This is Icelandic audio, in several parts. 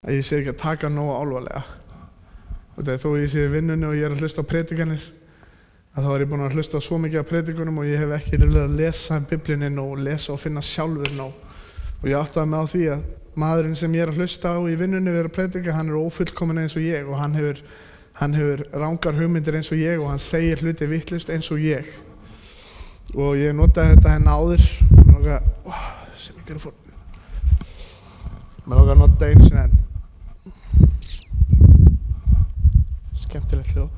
að ég sé ekki að taka nógu alvarlega. Þó ég sé í vinnunni og ég að hlusta á predikanir, að þá ég búinn að hlusta á svo mikið af predikunum og ég hef ekki að lesa Biblíunni nóg, lesa og finna sjálfur nóg. Og ég áttaði mig á því að maðurinn sem ég að hlusta á í vinnunni við að predika, hann ófullkominn eins og ég og hann hefur rangar hugmyndir eins og ég og hann segir hluti vitlaust eins og ég. Og ég notaði þetta hérna áður, mér langar að nota einu sinni enn. Skemmtilegt hljóð.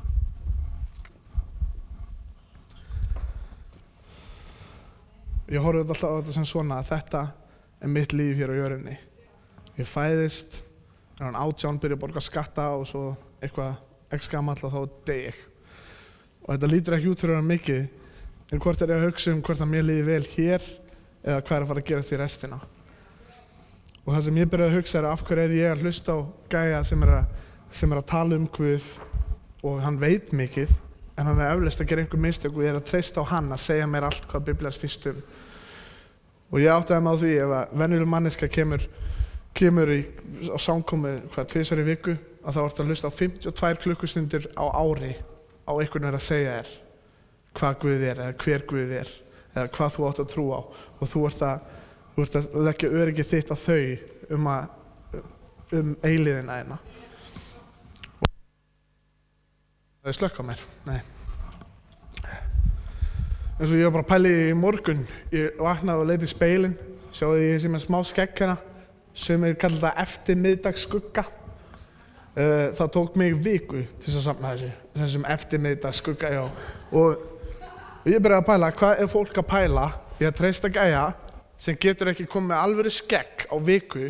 Ég horfði alltaf á þetta sem svona að þetta mitt líf hér á jörðinni. Ég fæðist, hann 18, byrja að borga skatta og svo eitthvað x gamall og þá dey ég. Og þetta lítur ekki út fyrir hann mikið, en hvort ég að hugsa hvort að mér líði vel hér eða hvað að fara að gerast í restina. Og það sem ég byrjaði að hugsa af hverju ég að hlusta á gæja sem að tala Guð og hann veit mikið, en hann eflaust að gera einhver mistök og ég að treysta á hann að segja mér allt hvað Biblían snýst Og ég áttaði mig á því ef að venjuleg manneskja kemur á samkomu 2 í viku, að þá ertu að hlusta á 52 klukkustundir á ári á einhvern að segja þér hvað Guð eða hver Guð eða hvað þú átt að trúa á og þú ert að leggja öryggi þitt á þau um eilíðina þína. Það slökk á mér, nei. En svo ég var bara að pæla í morgun, ég vaknaði og leit í speilin, sjáðu ég sem smá skegg hérna, sumir kalla þetta eftirmiðdagsskugga. Það tók mig viku til að safna þessum eftirmiðdagsskugga, já. Og ég byrjaði að pæla, hvað er fólk að pæla í að treysta gæja sem getur ekki komið með alvöru skegg á viku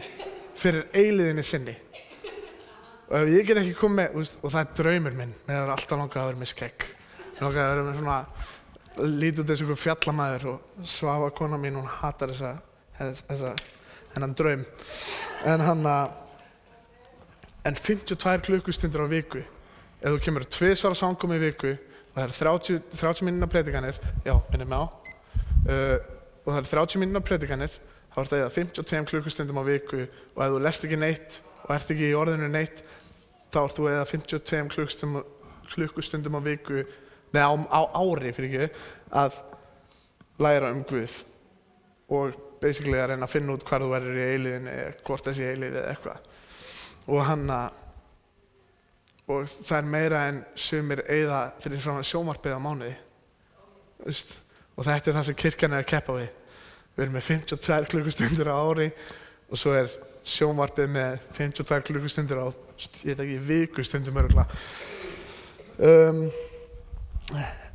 fyrir eilíðinni sinni. Og ef ég get ekki komið með, og það draumur minn, mér er alltaf langað að vera með skegg. Mér langað að vera með svona, lítið út eins og einhver fjallamæður og Svafa kona mín, hún hatar þennan draum. En 52 klukkustundir á viku, ef þú kemur 2 samkomu í viku og það eru 30 mínútna predikanir, já, minnum mig á, og það eru 30 mínútna predikanir, þá ertu að eyða 52 klukkustundum á viku og ef þú lest ekki neitt og ert ekki í orðinu neitt, þá ert þú að eyða 52 klukkustundum á viku, á ári fyrir ekki, að læra Guð og basically að reyna að finna út hvar þú verður í eilíðinni eða hvort þessi eilíði eða eitthvað. Og það er meira en sumir eyða fyrir frá sjónvarpið á mánuði. Og þetta er það sem kirkjan er að keppa við. Við erum með 52 klukkustundir á ári og svo er sjónvarpið með 52 klukkustundir á, ég veit ekki, vikustundum örugglega.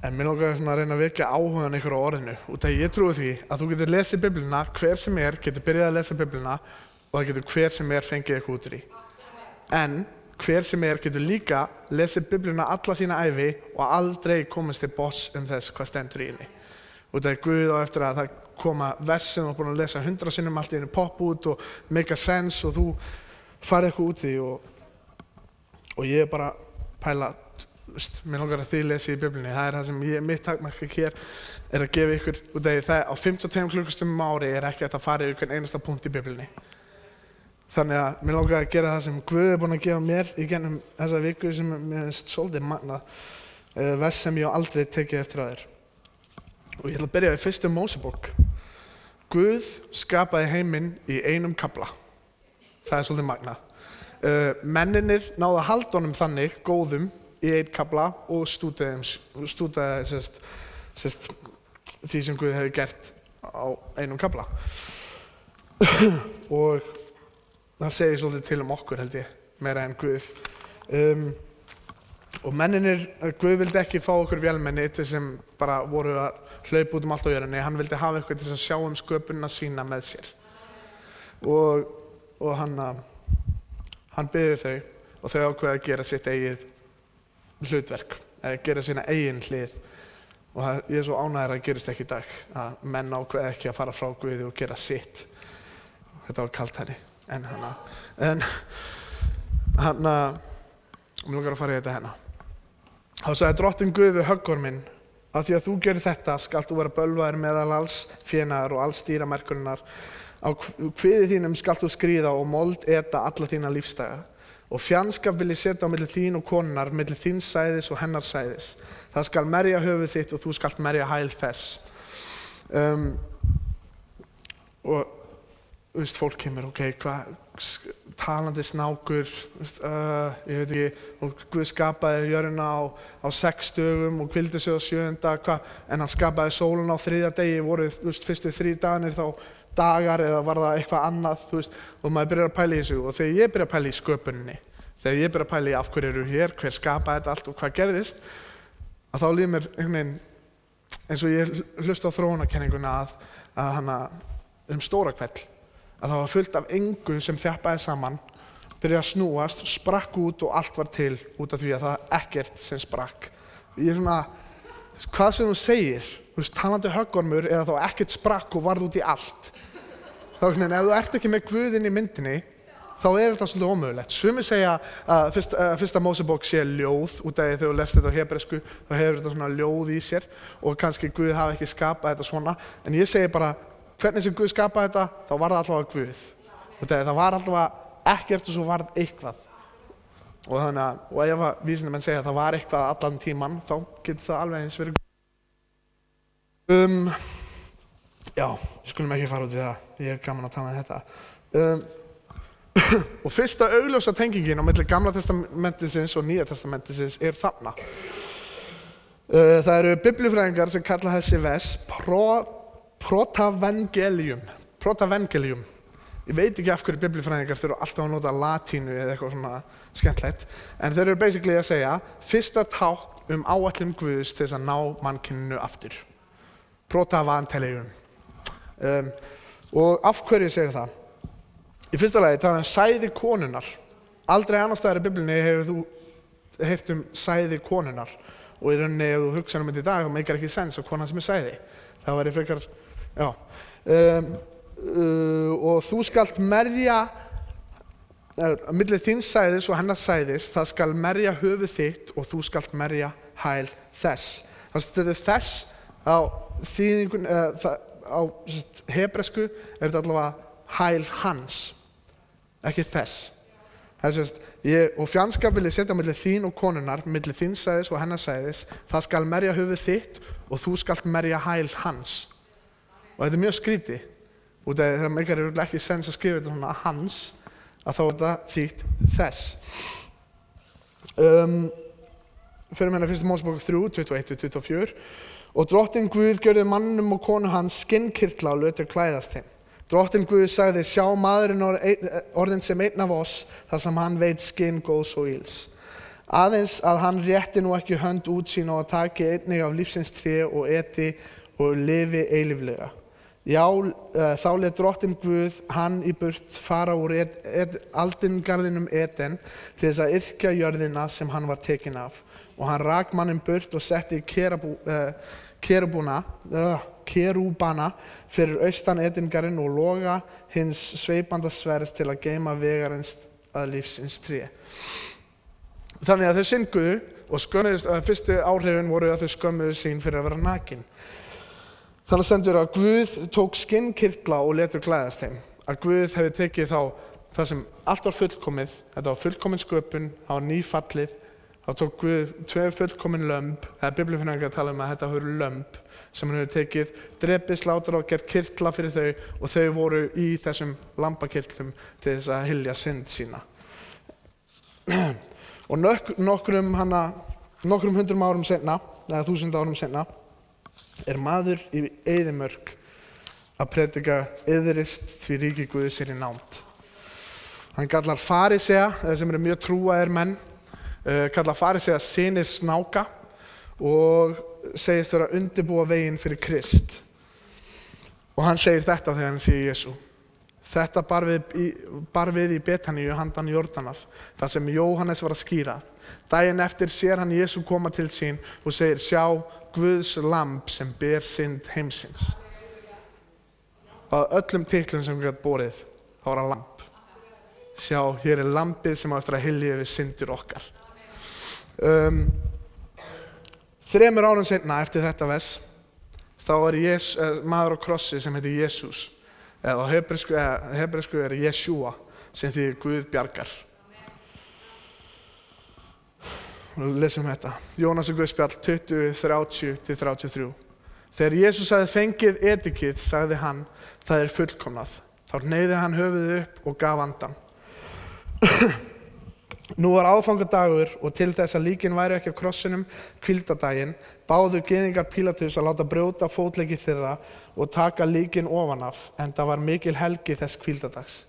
En mér langar að reyna að vekja áhugann ykkur á orðinu. Út af ég trúi því að þú getur lesið Biblíuna, hver sem getur byrjað að lesa Biblíuna og það getur hver sem fengið eitthvað út úr því. En hver sem getur líka lesið Biblíuna alla sína ævi og aldrei komist til botns þess hvað stendur í henni. Út af Guð á eftir að það koma vers sem þú er búin að lesa 100 sinnum allt í henni popp út og make a sense og þú farið eitthvað út í og ég er bara pæla, mér langar að þið lesi í Biblíunni, það er það sem mitt takmark hér er að gefa ykkur út af það á 52 klukkustundum á ári er ekki hægt að fara yfir hvern einasta punkt í Biblíunni. Þannig að mér langar að gera það sem Guð er búin að gefa mér í gennum þessa viku sem mér finnst svolítið magnað, vers sem ég aldrei tekið eftir að þér. Og ég ætla að byrja í 1. Mósebók. Guð skapaði heiminn í einum kafla. Það er svolítið magnað. Mennirnir náðu að halda honum þannig góðum í einn kafla og stútaði því sem Guð hefði gert á einum kafla. Og það segir svolítið til okkur held ég, meira en Guð. Og mennirnir, Guð vildi ekki fá okkur vélmenni til sem bara voru að hlaupa út allt á jörðinni, hann vildi hafa eitthvað til að sjá sköpunina sína með sér. Og hann biður þau og þau ákveða að gera sitt eigið hlutverk, eða gera sína eigin hlið. Og ég er svo ánægður að það gerist ekki í dag, að menn ákveða ekki að fara frá Guði og gera sitt. Þetta var kalt henni, mér langar að fara í þetta hérna. Þá sagði drottinn Guð við höggorminn, að því að þú gerir þetta skalt þú vera bölvaður meðal alls fénaðar og alls dýramerkurinnar Á kviði þínum skalt þú skríða og mold eta alla þína lífsdaga. Og fjandskap vil ég setja á milli þín og konunnar, milli þíns sæðis og hennar sæðis. Það skal merja höfuð þitt og þú skalt merja hæl þess. Og fólk kemur, talandi snákur, ég veit ekki, og Guð skapaði jörðina á 6 dögum og hvíldi sig á 7. En hann skapaði sólina á 3. degi, voru fyrstu 3 dagarnir þá dagar eða var það eitthvað annað, og maður byrjar að pæla í þessu. Og þegar ég byrja að pæla í sköpuninni, þegar ég byrja að pæla í af hverju eru hér, hver skapaði þetta allt og hvað gerðist, að þá líður mér einhvern veginn, eins og ég hlusta á þróunarkenninguna að Stórakvell, að það var fullt af engu sem þjappaði saman, byrjaði að snúast, sprakk út og allt var til út af því að það var ekkert sem sprakk. Ég er svona, hvað sem þú segir, talandi höggormur eða þá ekkert sprakk og varð út í allt. Þá ef þú ert ekki með Guðinn í myndinni, þá er þetta svolítið ómögulegt. Sumir segja að fyrsta Mósebók sé ljóð, út af því þegar þú lest þetta á hebresku, þá hefur þetta svona ljóð í sér og kannski Guð hafi ekki skapað þetta svona. En ég segi bara, hvernig sem Guð skapaði þetta, þá var það allavega Guð. Það var allavega ekkert og svo varð eitthvað. Og ef vísindamenn segja að það var eitthvað allan tíman, þá getur það alveg eins verið Guð. Já, skulum ekki fara út í það. Ég gaman að tala um þetta. Og fyrsta augljósa tengingin á milli Gamla testamentisins og Nýja testamentisins er þarna. Það eru biblíufræðingar sem kalla þessi vers protavangelium. Ég veit ekki af hverju biblíufræðingar þurfa alltaf að nota latínu eða eitthvað svona skemmtilegt, en þeir eru basically að segja fyrsta tákn áætlun Guðs til þess að ná mannkyninu aftur. Protavangelium. Og af hverju segir það? Í fyrsta lagi það sæði konunnar. Aldrei annars staðar í Biblíunni hefur þú heyrt sæði konunnar. Og í rauninni, ef þú hugsa þetta í dag, þá meikar ekki sens á konan sem sæði. Það væri frekar, já. Og þú skalt merja, milli þíns sæðis og hennar sæðis, það skal merja höfuð þitt og þú skalt merja hæl þess. Það er þess á þýðingun, á hebresku er þetta allavega hæl hans, ekki þess. Og fjandskap vil ég setja á milli þín og konunnar, milli þíns sæðis og hennar sæðis, það skal merja höfuð þitt og þú skalt merja hæl hans. Og þetta er mjög skrítið, út af það meikar ekki sens að skrifa þetta svona hans, að þá er þetta þýtt þess. Förum hérna 1. Mósebók 3, 21-24. Og drottinn Guð gjörði manninum og konu hans skinnkirtla og lét þau klæðast þeim. Drottinn Guð sagði, sjá maðurinn orðinn sem einn af oss, þar sem hann veit skinn góðs og ills. Aðeins að hann rétti nú ekki hönd út sín og taki einnig af lífsins tré og eti og lifi eilíflega. Já, þá lét drottinn Guð hann í burt fara úr aldingarðinum Eden til þess að yrkja jörðina sem hann var tekinn af. Og hann rak manninn burt og setti kerúbana fyrir austan Edengarðinn og loga hins sveipanda sverðs til að geyma vegarins að lífsins tré. Þannig að þau synguðu og fyrstu áhrifin voru að þau skömmuðu sín fyrir að vera nakin. Þannig stendur að Guð tók skinnkirtla og lét þau klæðast þeim. Að Guð hefði tekið þá það sem allt var fullkomið, þetta var fullkomin sköpun, það var nýfallið. Þá tók Guð 2 fullkomin lömb, eða biblíufræðingar tala um að þetta voru lömb sem hann hefur tekið, drepið, slátrað og gert kirtla fyrir þau og þau voru í þessum lambakirtlum til þess að hylja synd sína. Og nokkrum 100 árum seinna, eða 1000 árum seinna, er maður í eyðimörk að predika iðrist því ríki Guðs er í nánd. Hann kallar farisea, sem eru mjög trúaðir menn, kallar farisea synir snáka og segist vera að undirbúa veginn fyrir Krist. Og hann segir þetta þegar hann segir Jesú. Þetta bar við í Betaníu handan Jórdanar, þar sem Jóhannes var að skíra. Daginn eftir sér hann Jesú koma til sín og segir, sjá Guðs lamb sem ber synd heimsins. Á öllum titlum sem við borið, þá var hann lamb. Sjá, hér er lambið sem á eftir að hylja yfir syndir okkar. 3 árum seinna eftir þetta vers, þá er maður á krossi sem heitir Jesús. eða á hebresku Jeshua, sem þýðir Guð bjargar. Lesum þetta. Jónasar Guðspjall 20:30-33. Þegar Jesús hafði fengið edikið, sagði hann, það fullkomnað. Þá hneigði hann höfuðið upp og gaf andann. Nú var aðfangadagur og til þess að líkin væru ekki á krossinum hvíldardaginn, báðu gyðingar Pílatus að láta brjóta fótleggi þeirra og taka líkin ofan af, enda var mikil helgi þess hvíldardags.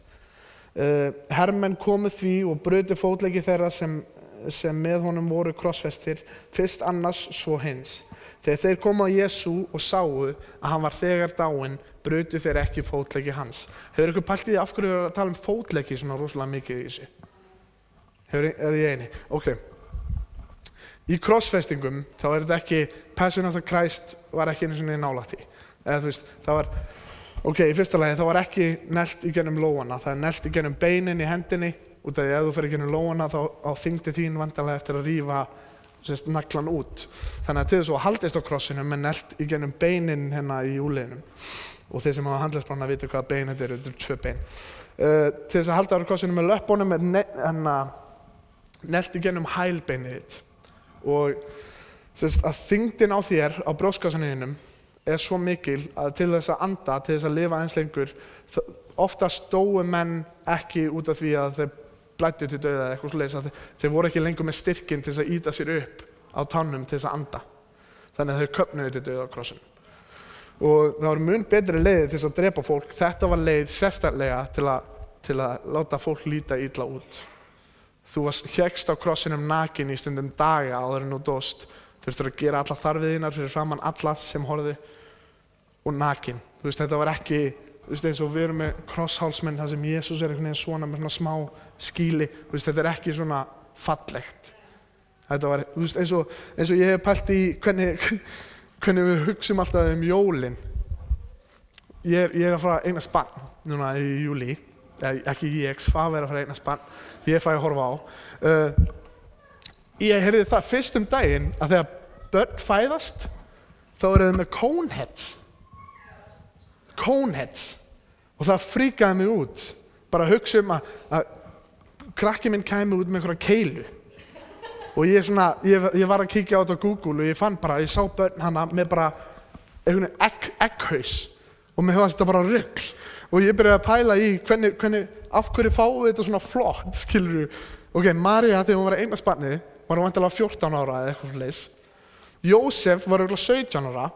Hermenn komu því og brutu fótleggi þeirra sem með honum voru krossfestir, fyrst annars svo hins. Þegar þeir komu á Jesú og sáu að hann var þegar dáinn, brutu þeir ekki fótleggi hans. Hefur ykkur pælt í því af hverju við erum að tala um fótleggi svona rosalega mikið í þessu? Er ég eini? Ok. Í krossfestingum þá þetta ekki, Passion of the Christ var ekki einu sinni nálægt í. Eða þú veist, það var, ok, í fyrsta lagi, það var ekki nelt í gennum lófana, það nelt í gennum beinin í hendinni, út af því ef þú fer í gennum lófana þá þyngdi þín vantanlega eftir að rífa naglan út. Þannig að til þess að haldist á krossinum er nelt í gennum beinin hérna í úliðinum. Og þeir sem hafa handleggsbranna vita hvaða bein þetta eru 2 bein. Til þess að halda á krossinum með löppunum er nelt í gennum hælbeinið þitt. Og að þyngdin á þér, á brjóstkassanum er svo mikil að til þess að anda, til þess að lifa eins lengur, ofta stóu menn ekki út af því að þeir blæddu til dauða eða eitthvað svoleiðis, að þeir voru ekki lengur með styrkinn til þess að ýta sér upp á tánum til þess að anda. Þannig að þeir köfnuðu til dauða á krossinum. Og það var mun betri leiðir til þess að drepa fólk. Þetta var leið sérstaklega til að láta fólk líta illa út. Þú hékkst á krossinum nakin í stundum daga áður en þú dóst. Þú þurftir að gera alla þarfir þínar fyrir framan alla sem horfðu og nakin. Þú veist, þetta var ekki, þú veist, eins og við erum með krosshálsmenn þar sem Jesús er einhvern veginn svona með svona smá skýli. Þú veist, þetta er ekki svona fallegt. Þetta var, þú veist, eins og ég hef pælt í hvernig við hugsum alltaf jólin. Ég er að fara að eignast barn núna í júlí. Ekki ég, Svafa er að fara að eignast barn. Ég fæ að horfa á. Ég heyrði það fyrst daginn að þegar börn fæðast, þá eru þau með coneheads. Og það fríkaði mig út. Bara að hugsa að krakki minn kæmi út með einhverja keilu. Og ég var að kíkja á þetta á Google og ég fann bara, ég sá börn hana með bara einhvern egghaus. Og mér fannst þetta bara rugl. Og ég byrjaði að pæla í af hverju fáum við þetta svona flott, skilurðu. Ok, María, þegar hún var að eignast barnið, var hún væntanlega 14 ára eða eitthvað svoleiðis. Jósef var örugglega 17 ára.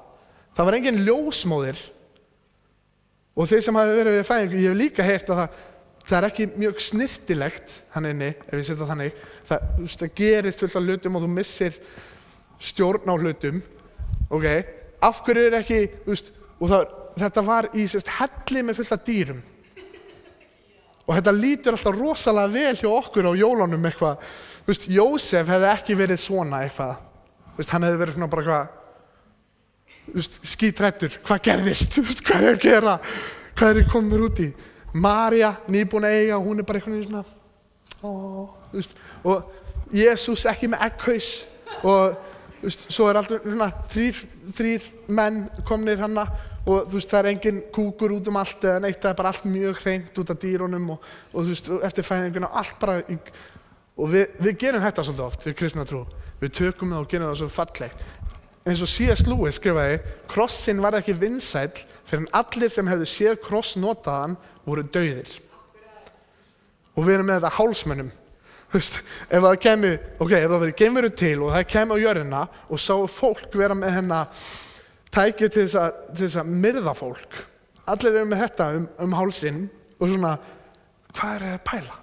Það var engin ljósmóðir. Og þeir sem hafi verið við fæðingu, ég hef líka heyrt að það er ekki mjög snyrtilegt hann inni, ef ég setja þannig. Það gerist fullt af hlutum og þú missir stjórn á hlutum. Ok, af hverju ekki, og þetta var í helli með fullt af dýrum. Og þetta lítur alltaf rosalega vel hjá okkur á jólunum eitthvað. Jósef hefði ekki verið svona eitthvað. Hann hefði verið svona bara eitthvað, skítrættur, hvað gerðist? Hvað er að gera? Hvað er komið út í? María, nýbúin að eiga, hún er bara eitthvað svona, og Jesús ekki með egghaus. Og svo er alltaf þrír menn komnir hana. Og það er engin kúkur út allt eða neitt, það er bara allt mjög hreint út af dýrunum og eftir fæðinguna, allt bara og við gerum þetta svolítið oft, við kristna trú. Við tökum það og gerum það svo fallegt. Eins og C.S. Lewis skrifaði, krossin var ekki vinsæll fyrir en allir sem hefðu séð kross notaðan voru dauðir. Og við erum með þetta hálsmönnum. Ef það verið geimveru til og það kemur á jörðina og sáu fólk vera með hennar tæki til þess að myrða fólk. Allir eru með þetta hálsinn og svona, hvað er það að pæla?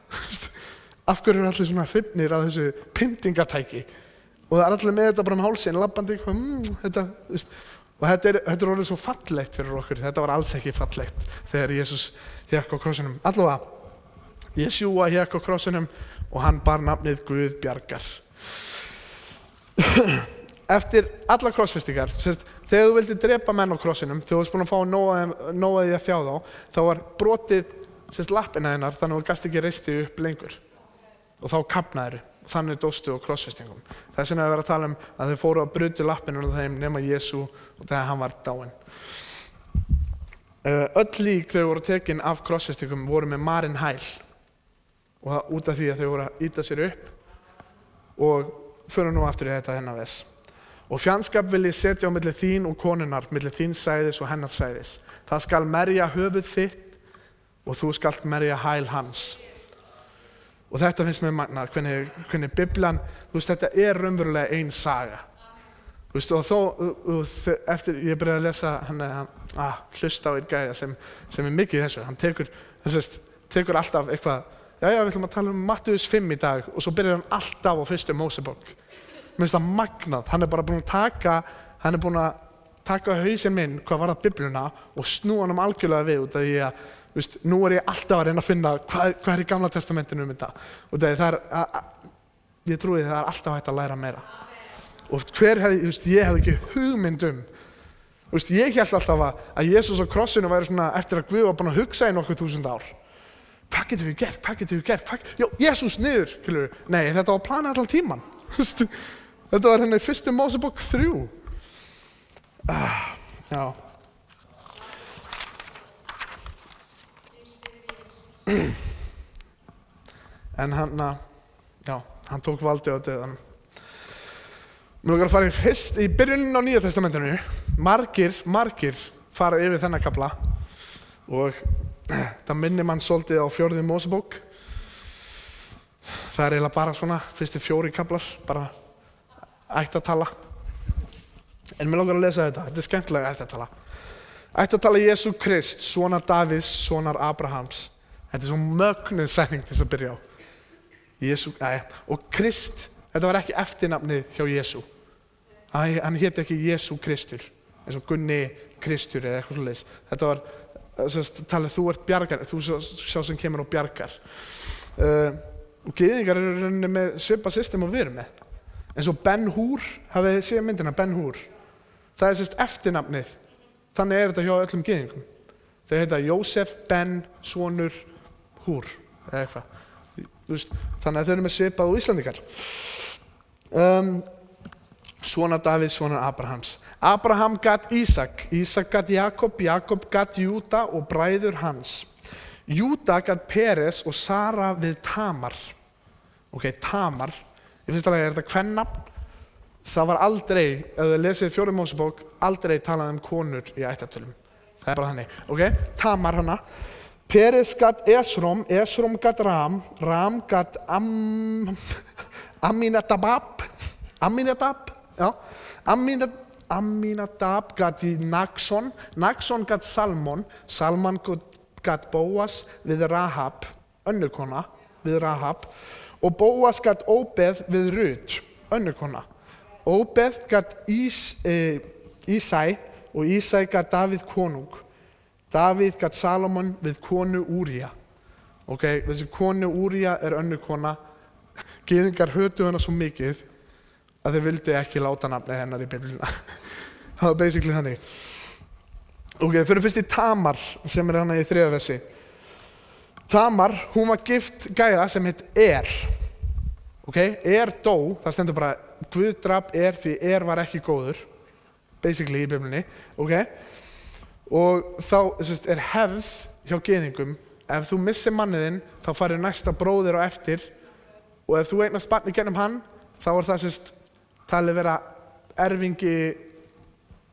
Af hverju eru allir svona hrifnir af þessu pyntingatæki? Og það er allir með þetta bara hálsinn, labbandi, og þetta er orðið svo fallegt fyrir okkur. Þetta var alls ekki fallegt þegar Jesús hékk á krossinum. Allavega, Jesúa hékk á krossinum og hann bar nafnið Guð bjargar. Eftir alla krossfestingar, þegar þú vildi drepa menn á krossinum, þegar þú varst búin að fá nóg að því að þjá þá var brotið lappina hennar þannig að þú gast ekki reisti upp lengur. Og þá kafnaðir, þannig dóstu á krossfestingum. Þess vegna er verið að tala að þeir fóru að brutu lappinu og þeim nema Jesú og þegar hann var dáinn. Öll lík þegar voru tekin af krossfestingum voru með marinn hæl og út af því að þau voru að ýta sér upp og förum nú aftur í þetta hennar ves. Og fjandskap vil ég setja á milli þín og konunnar, milli þín sæðis og hennar sæðis. Það skal merja höfuð þitt og þú skalt merja hæl hans. Og þetta finnst mér magnað, hvernig Biblian, þetta er raunverulega ein saga. Og eftir ég byrjaði að lesa hlusta á einn gæja sem er mikið í þessu. Hann tekur alltaf eitthvað, já, við ætlum að tala um Mattheus 5 í dag og svo byrjar hann alltaf á fyrstu Mósebók. Mér finnst það magnað, hann er bara búinn að taka hausinn minn hvað var það Biblíuna og snúa hann algjörlega við út af því að nú er ég alltaf að reyna að finna hvað er í Gamla testamentinu þetta. Og ég trúi það er alltaf hægt að læra meira. Og ég hefði ekki hugmynd ég hélt alltaf að Jesús á krossinu væri svona eftir að Guð var búinn að hugsa í nokkuð 1000 ár. Hvað getum við gert? Já, Jesús niður, skilurðu. Nei, þetta var planið allan tíman. Þetta var henni fyrstu Mósebók 3. Já. En hann tók valdi á döðan. Mér langar að fara fyrst í byrjunin á Nýja testamentinu. Margir fara yfir þennan kafla og það minnir mann svolítið á 4. Mósebók. Það er eiginlega bara svona, fyrstu 4 kaflar, bara ættatala. En mér langar að lesa þetta er skemmtilega ættatala. Ættatala Jesú Krist, sonar Davíðs, sonar Abrahams. Þetta er svo mögnuð setning til að byrja á. Og Krist, þetta var ekki eftirnafnið hjá Jesú. Hann hét ekki Jesú Kristur, eins og Gunni Kristur eða eitthvað svoleiðis. Þetta var talið þú ert bjargar, þú sjá sem kemur og bjargar. Og gyðingar eru rauninni með svipað system og við erum með. Eins og Ben Hur, hafið þið séð myndina Ben Hur. Það er eftirnafnið. Þannig er þetta hjá öllum gyðingum. Þau heita Jósef Ben sonur Hur eða eitthvað. Þannig að þau eru með svipað og Íslandingar. Sonar Davíðs, sonar Abrahams. Abraham gat Ísak, Ísak gat Jakob, Jakob gat Júda og bræður hans. Júda gat Peres og Sara við Tamar. Tamar, ég finnst alveg, er þetta kvennafn? Það var aldrei, ef þið lesið 4. Mósebók, aldrei talað konur í ættartölum. Það er bara þannig, Tamar hana. Peres gat Esrom, Esrom gat Ram, Ram gat Aminadab gat Naxon, Naxon gat Salmon, Salman gat Bóas við Rahab, önnur kona við Rahab, og Bóas gat Óbeð við Rut, önnur kona. Óbeð gat Ísæ og Ísæ gat Davíð konung. Davíð gat Salomon við konu Úrija. Þessi konu Úrija er önnur kona. Gyðingar hötuðu hana svo mikið að þeir vildu ekki láta nafnið hennar í Biblíuna. Það var basically þannig. Fyrir fyrst í Tamar, sem er hana í 3. versi. Tamar, hún var gift gæja sem heit dó, það stendur bara Guð drap því var ekki góður, basically í Biblíunni. Og þá er hefð hjá gyðingum, ef þú missir manniðinn, þá farir næsta bróðir á eftir og ef þú eignast barn í gennum hann, þá er það talið vera erfingi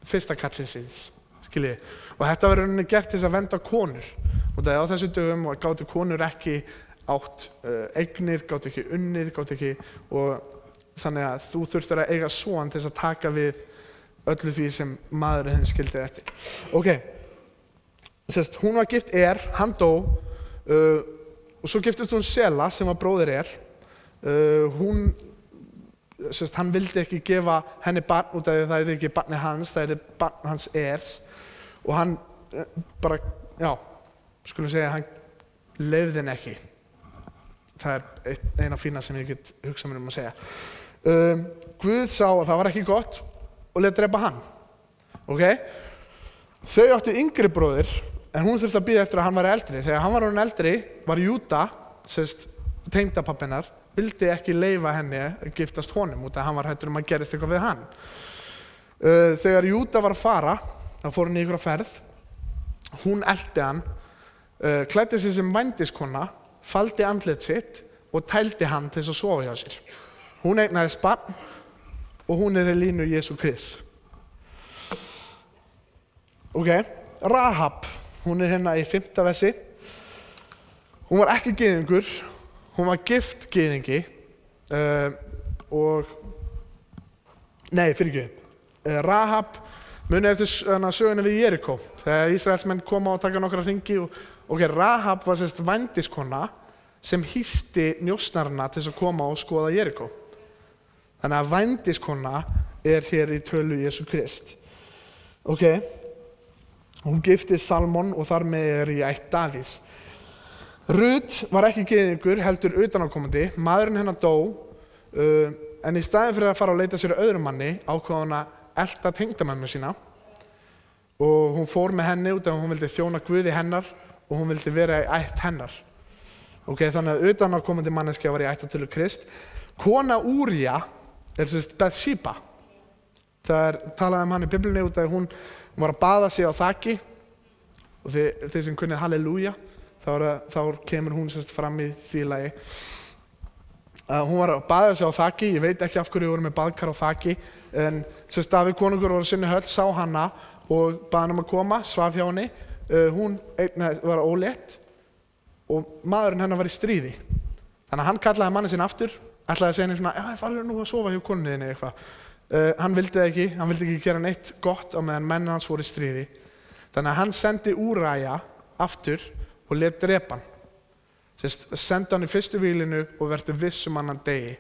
fyrsta katsinsins, skiljiði. Og þetta var rauninni gert til þess að vernda konur. Og það á þessu dögum og gátu konur ekki átt eignir, gátu ekki unnið, og þannig að þú þurftir að eiga son til þess að taka við öllu því sem maðurinn skildi eftir. Hún var gift hann dó, og svo giftist hún Sela sem var bróðir hann vildi ekki gefa henni barn út af því það ekki barni hans, það barn hans og hann bara, skulum segja, hann leyfði henni ekki. Það er eina fína sem ég get hugsað mér að segja. Guð sá að það var ekki gott og lét drepa hann. Þau áttu yngri bróðir, en hún þurfti að bíða eftir að hann væri eldri. Þegar hann var orðinn eldri, var Júda, tengdapabbi hennar, vildi ekki leyfa henni að giftast honum út af að hann var hræddur að gerist eitthvað við hann. Þegar Júda var að fara, þá fór hann í einhverja ferð hún elti hann, klæddi sig sem vændiskona, faldi andlit sitt og tældi hann til að sofa hjá sér. Hún eignaðist barn og hún í línu Jesú Krist. Rahab, hún hérna í 5. versi. Hún var ekki gyðingur, hún var gift gyðingi Rahab munið eftir sögunni við Jerikó. Þegar Ísraelsmenn koma og taka nokkra hringi Rahab var sérst vændiskona sem hýsti njósnarana til að koma og skoða Jerikó. Þannig að vændiskona hér í tölu Jesú Krist. Hún giftist Salmon og þar með í ætt Davíðs. Rut var ekki gyðingur, heldur utanákomandi. Maðurinn hennar dó, en í staðinn fyrir að fara að leita sér að öðrum manni ákvað hún að elta tengdamömmu sína og hún fór með henni út af hún vildi þjóna Guði hennar og hún vildi vera í ætt hennar. Þannig að utanákomandi manneskja var í ættatölu Krist. Kona Úrija Bethsheba. Það talað hann í Biblíunni út af hún var að baða sig á þaki og þeir sem kunnið halleluja þá kemur hún fram í því lagi. Hún var að baða sig á þaki, ég veit ekki af hverju voru með baðkar á þaki, en Davíð konungur var á sinni höll, sá hana og bað hann að koma, svaf hjá henni. Hún var ólétt og maðurinn hennar var í stríði. Þannig að hann kallaði manni sinn aftur, ætlaði að segja henni svona, ég farið nú að sofa hjá konunni þinni eitthvað. Hann vildi ekki gera neitt gott á meðan menn hans voru í stríði. Þannig að hann sendi Úraja aftur og lét drepa hann. Sendi hann í fyrstu víglinu og verður viss hann degi.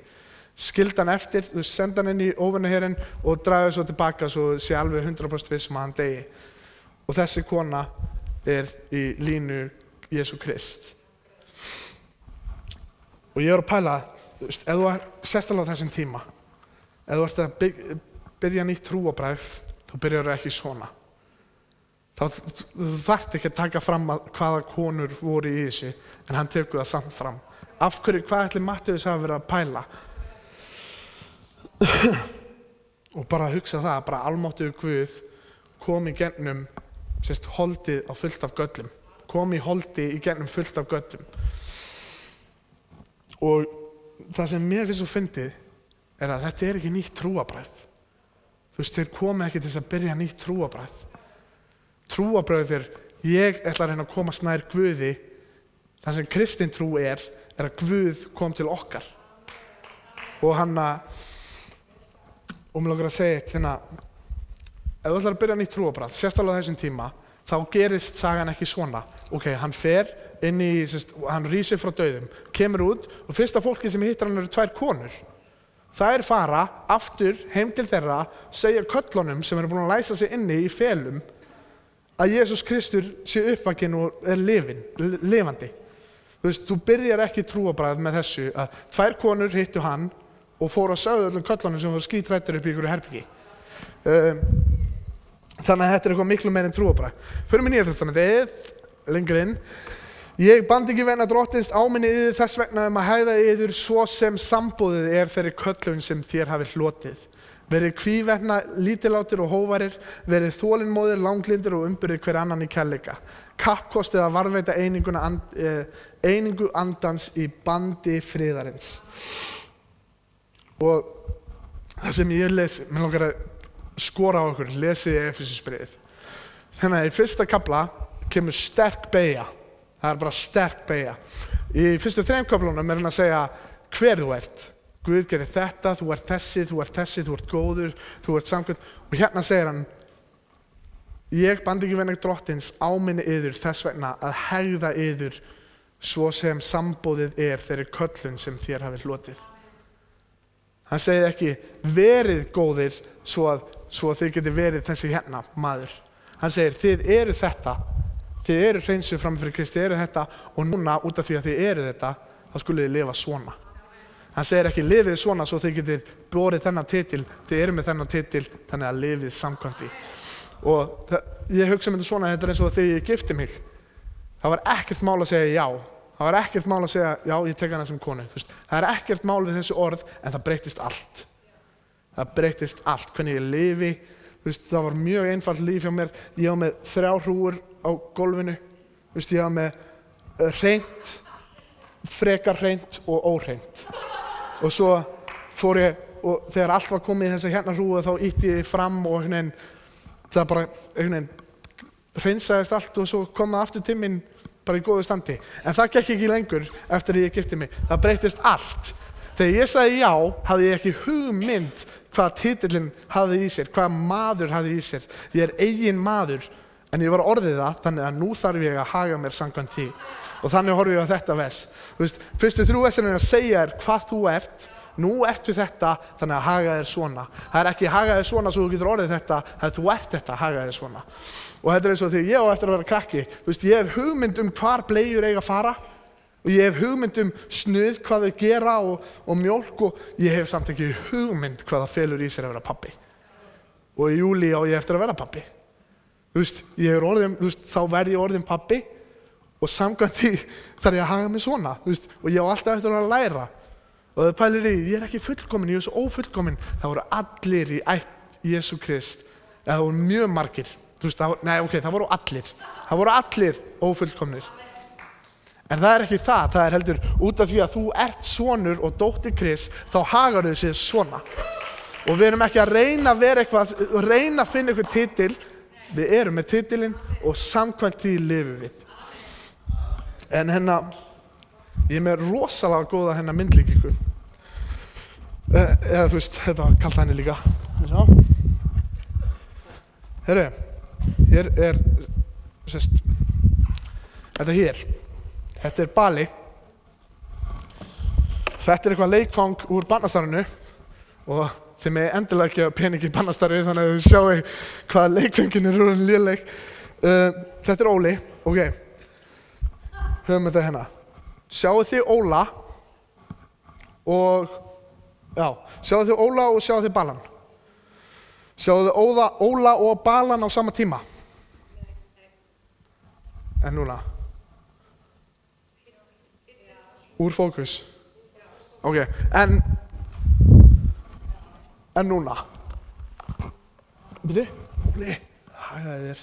Skildi hann eftir, sendi hann inn í óvinnaherinn og dragði svo tilbaka svo sé alveg 100% viss hann degi. Og þessi kona í línu Jesú Krist. Og ég að pæla, ef þú sérstaklega á þessum tíma, ef þú ert að byrja nýtt trúarbragð, þá byrjar þú ekki svona. Þú þarft ekki að taka fram hvaða konur voru í þessu, en hann tekur það samt fram. Af hverju, hvað ætli Matteus hafa verið að pæla? Og bara að hugsa það, bara almáttugur Guð kom í gegnum holdið á fullt af göllum. Kom í holdi í gegnum fullt af göllum. Og það sem mér finnst svo fyndið að þetta ekki nýtt trúarbragð. Þeir komu ekki til þess að byrja nýtt trúarbragð. Trúarbragð ég ætla að reyna að komast nær Guði. Það sem kristin trú að Guð kom til okkar. Og mér langar að segja eitt, ef þú ætlar að byrja nýtt trúarbragð, sérstaklega á þessum tíma, þá gerist sagan ekki svona. Hann fer inn í, hann rísir frá dauðum, kemur út og fyrsta fólki sem hittar hann eru 2 konur. Þær fara aftur heim til þeirra, segja köllunum sem eru búin að læsa sig inni í felum að Jesús Kristur sé uppvakinn og lifandi. Þú byrjar ekki trúarbragð með þessu að 2 konur hittu hann og fóru að sögðu öllum köllunum sem voru skítrættir upp í ykkur herbyggi. Þannig að þetta eitthvað miklu meira en trúarbragð. Förum í Nýja testamentið, lengra inn. Ég bandi ekki vegna drottins áminni yður þess vegna að hegða yður svo sem sambúðið þeirri köllun sem þér hafið hlotið. Verið kvíverna, lítillátir og hóvarir, verið þolinmóðir, langlyndir og umburðir hver annan í kærleika. Kappkostið að varðveita einingu andans í bandi friðarins. Og það sem ég lesi, mér langar að skora á okkur, lesið í Efesíusbréfið. Þannig að í fyrsta kafla kemur sterk beygja. Það bara sterk beygja. Í fyrstu 3 kaflunum hann að segja hver þú ert. Guð gerir þetta, þú ert þessi, þú ert góður, þú ert samkvæmt. Og hérna segir hann, ég bandi ekki vegna drottins áminni yður þess vegna að hegða yður svo sem sambúðið þeirri köllun sem þér hafið hlotið. Hann segir ekki, verið góðir svo að þið geti verið þessi hérna maður. Hann segir, þið eru þetta, þið eru hreinsuð fram fyrir Kristi, þið eru þetta og núna út af því að þið eru þetta, þá skuluð þið lifa svona. Hann segir ekki, lifið svona svo þið getið borið þennan titil, þið eru með þennan titil, þannig að lifið samkvæmt því. Og ég hugsa þetta svona, þetta eins og þegar ég gifti mig. Það var ekkert mál að segja já. Það var ekkert mál að segja, já, ég tek hana sem konu. Það ekkert mál við þessu orð, en það breytist allt. Það breytist allt, hvernig ég lifi, það var mjög einfalt líf hjá mér. Ég var með 3 hrúgur á gólfinu. Ég var með hreint, frekar hreint og óhreint. Og svo fór ég, og þegar allt var komið í þessa hérna hrúgu, þá ýtti ég fram og það bara hreinsaðist allt og svo kom það aftur til mín bara í góðu standi. En það gekk ekki lengur eftir að ég gifti mig. Það breyttist allt. Þegar ég sagði já, hafði ég ekki hugmynd hvað titillinn hafði í sér, hvað maður hafði í sér. Ég eigin maður, en ég var orðið það, þannig að nú þarf ég að haga mér samkvæmt því. Og þannig horfum ég á þetta vers. Fyrstu 3 versin að segja hvað þú ert. Nú ertu þetta, þannig að haga þér svona. Það er ekki haga þér svona svo þú getur orðið þetta, það er þú ert þetta, haga þér svona. Og þetta er eins og þegar ég á eftir að vera krakki. Ég hef hugmynd hvar bleiur eiga að fara og ég hef hugmynd snuð, hvað þau gera og mjólk og ég hef samt ekki hugmynd hvað það felur í sér að vera pabbi. Og í júlí á ég eftir að vera pabbi. Þá verð ég orðin pabbi og samkvæmt því þarf ég að haga mig svona. Og ég á alltaf eftir að læra. Og það pælir í, ég er ekki fullkomin, ég er svo ófullkomin. Það voru allir í ætt Jesú Krist. Það voru mjög margir. Það voru allir. Það voru allir ófullkomnir. En það er ekki það. Það er heldur út af því að þú ert sonur og dóttir Krist, þá hagar þau sér svona. Og við erum ekki að reyna að vera eitthvað, reyna að finna eitthvað titil. Við erum með titilinn og samkvæmt því lifum við. En ég er með rosalega góða myndlíkingu. Eða þetta var kalt henni líka. Herru, hér er, þetta hér. Þetta er Bali. Þetta er eitthvað leikfang úr barnastarfinu og þið með endilega ekki að peningi í barnastarfi þannig að þið sjáu hvað leikfengin er úr léleg. Þetta er Óli, ok. Höfum þetta hérna. Sjáu þið Óla og sjáu þið Óla og sjáu þið Balan. Sjáu þið Óla og Balan á sama tíma. En núna. Úr fókus. Ok, en núna. Byrju, Óli, hagaði þér.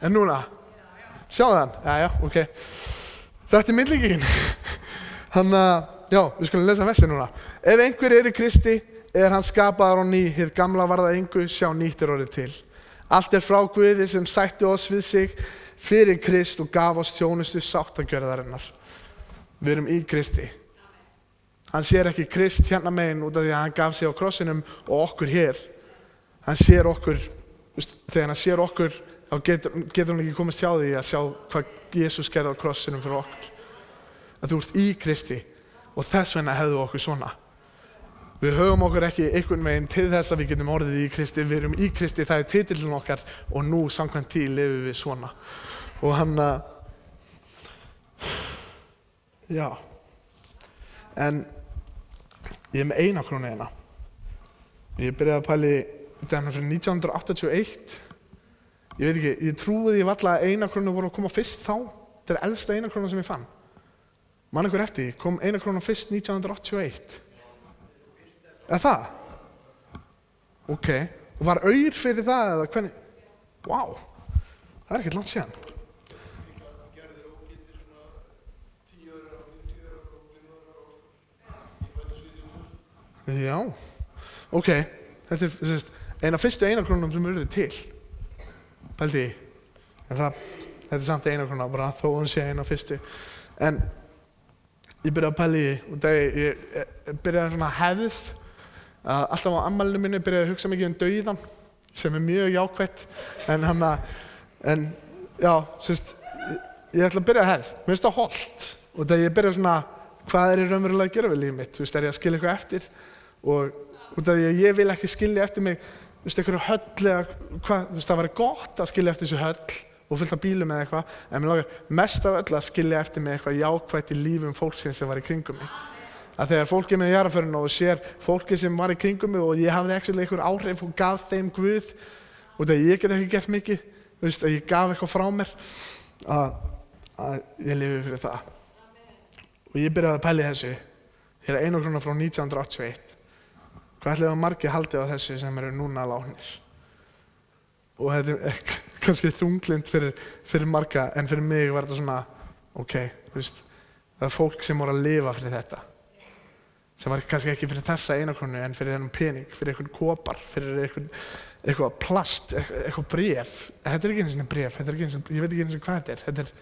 En núna. Sjáu þann? Já, ok. Þetta er myndlíkingin. Við skulum lesa versin núna. Ef einhver er í Kristi, er hann skapaður á ný, hið gamla varð að engu, sjá nýtt er orðið til. Allt er frá Guði sem sætti oss við sig fyrir Krist og gaf oss þjónustu sáttagjörðarinnar. Við erum í Kristi. Hann sér ekki Krist hérna megin út af því að hann gaf sig á krossinum og okkur hér. Hann sér okkur, þegar hann sér okkur, þá getur hann ekki komist hjá því að sjá hvað Jesús gerði á krossinum fyrir okkur. Að þú ert í Kristi og þess vegna hefðu okkur svona. Við höfum okkur ekki einhvern veginn til þess að við getum orðið í Kristi. Við erum í Kristi, það er titillinn okkar og nú samkvæmt því lifum við svona. Og en ég er með 1 krónu hérna. Ég byrjaði að pæli þetta fyrir 1981. Ég veit ekki, ég trúi því varla að 1 krónu voru að koma fyrst þá. Þetta er elsta 1 krónu sem ég fann. Man ykkur eftir, kom 1 krónu fyrst 1981. Er það? Ok. Var aur fyrir það eða hvernig? Vá, það er ekkert langt síðan. Já, ok. Þetta er eina fyrstu 1 krónum sem urðu til. Pældi í. En þetta er samt 1 króna bara þó hún sé eina fyrstu. En ég byrjaði að pæla í og ég byrjaði svona hefð. Alltaf á afmælinu minni byrjaði að hugsa mikið dauðann sem er mjög jákvætt. En ég ætla að byrja að hefð. Mér finnst það hollt. Og þegar ég byrjaði svona, hvað er ég raunverulega að gera við lífið mitt? Er ég að skilja eitthvað eftir? Og út af því að ég vil ekki skilja eftir mig einhverju höll eða það væri gott að skilja eftir þessu höll og fullt af bílum eða eitthvað, en mér langar mest af öll að skilja eftir mig eitthvað jákvætt í lífum fólksins sem var í kringum mig. Að þegar fólk er með jarðarförina og sér fólki sem var í kringum mig og ég hafði einhver áhrif og gaf þeim Guð og þegar ég get ekki gert mikið, að ég gaf eitthvað frá mér, að ég lifi fyrir það. Og ég byrjaði að pæla í þessu, hér er 1 króna frá 1981. Hvað ætli að margir haldi á þessu sem eru núna látnir? Og þetta kannski þunglynd fyrir marga, en fyrir mig var þetta svona, ok, það fólk sem voru að lifa fyrir þetta. Sem var kannski ekki fyrir þessa einakrónu, en fyrir þennan pening, fyrir einhvern kopar, fyrir eitthvað plast, eitthvað bréf. Þetta ekki einu sinni bréf, ég veit ekki einu sinni hvað þetta er.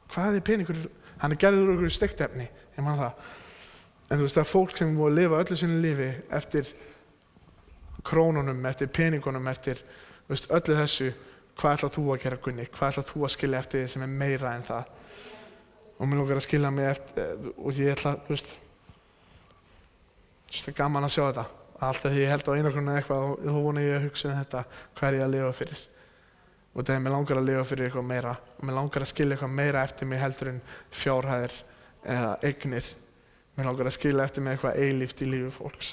Hvað peningur? Hann gerður úr einhverju steiktefni, ég man það. En það fólk sem voru að lifa öllu sínu lífi eftir krónunum, eftir peningunum, eftir öllu þessu, hvað ætlar þú að gera, Gunni? Hvað ætlar þú að skilja eftir því sem er meira en það? Og mér langar að skilja mig eftir, og ég ætla, það er gaman að sjá þetta. Alltaf því ég held á einakrónu eitthvað, og þá vona ég að hugsa þetta, hvað ég að lifa fyrir? Og þegar mér langar að lifa fyrir eitthvað meira, og mér langar að skilja eitthvað meira eftir mig heldur en fjárhæðir eða eignir. Mér langar að skilja eftir mig eitthvað eilíft í lífi fólks.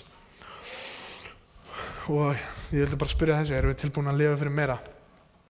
Og ég vildi bara spyrja þessu, erum við tilbúin að lifa fyrir meira?